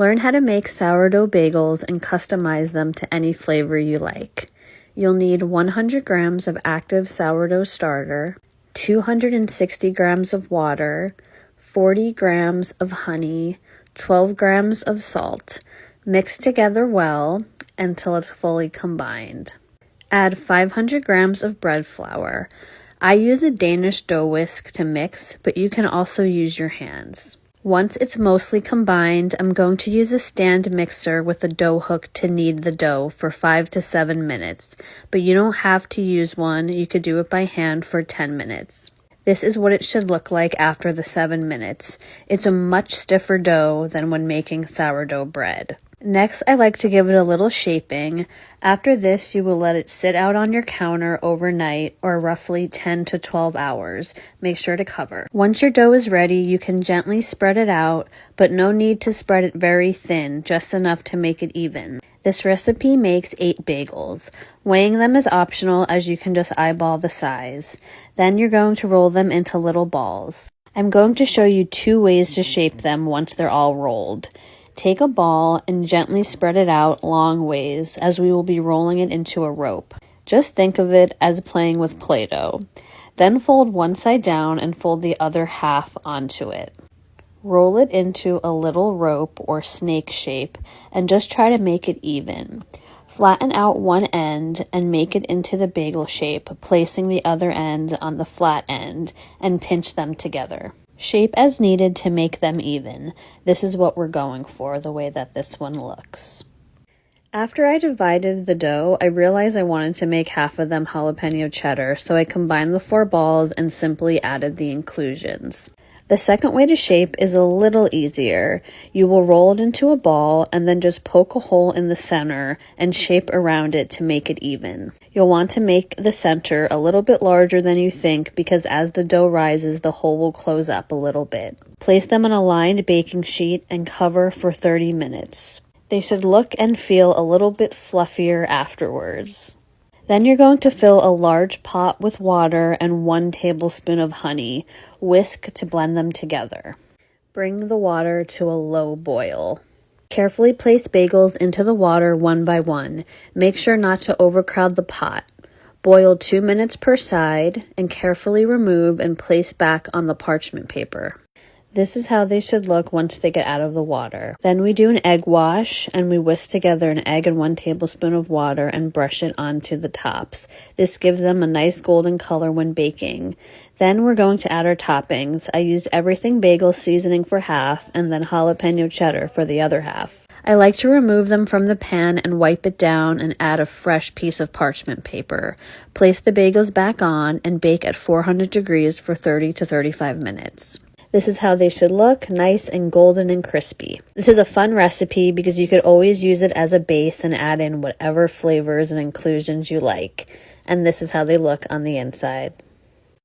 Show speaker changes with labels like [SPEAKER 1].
[SPEAKER 1] Learn how to make sourdough bagels and customize them to any flavor you like. You'll need 100 grams of active sourdough starter, 260 grams of water, 40 grams of honey, 12 grams of salt. Mix together well until it's fully combined. Add 500 grams of bread flour. I use a Danish dough whisk to mix, but you can also use your hands. Once it's mostly combined, I'm going to use a stand mixer with a dough hook to knead the dough for 5 to 7 minutes, but you don't have to use one. You could do it by hand for 10 minutes. This is what it should look like after the 7 minutes. It's a much stiffer dough than when making sourdough bread. Next, I like to give it a little shaping. After this, you will let it sit out on your counter overnight or roughly 10 to 12 hours. Make sure to cover. Once your dough is ready, you can gently spread it out, but no need to spread it very thin, just enough to make it even. This recipe makes 8 bagels. Weighing them is optional, as you can just eyeball the size. Then you're going to roll them into little balls. I'm going to show you 2 ways to shape them once they're all rolled. Take a ball and gently spread it out long ways, as we will be rolling it into a rope. Just think of it as playing with Play-Doh. Then fold one side down and fold the other half onto it. Roll it into a little rope or snake shape and just try to make it even. Flatten out one end and make it into the bagel shape, placing the other end on the flat end and pinch them together. Shape as needed to make them even. This is what we're going for, the way that this one looks. After I divided the dough, I realized I wanted to make half of them jalapeno cheddar, so I combined the 4 balls and simply added the inclusions. The second way to shape is a little easier. You will roll it into a ball and then just poke a hole in the center and shape around it to make it even. You'll want to make the center a little bit larger than you think, because as the dough rises, the hole will close up a little bit. Place them on a lined baking sheet and cover for 30 minutes. They should look and feel a little bit fluffier afterwards. Then you're going to fill a large pot with water and 1 tablespoon of honey. Whisk to blend them together. Bring the water to a low boil. Carefully place bagels into the water one by one. Make sure not to overcrowd the pot. Boil 2 minutes per side and carefully remove and place back on the parchment paper. This is how they should look once they get out of the water. Then we do an egg wash and we whisk together an egg and 1 tablespoon of water and brush it onto the tops. This gives them a nice golden color when baking. Then we're going to add our toppings. I used everything bagel seasoning for half and then jalapeno cheddar for the other half. I like to remove them from the pan and wipe it down and add a fresh piece of parchment paper. Place the bagels back on and bake at 400 degrees for 30 to 35 minutes. This is how they should look, nice and golden and crispy. This is a fun recipe because you could always use it as a base and add in whatever flavors and inclusions you like. And this is how they look on the inside.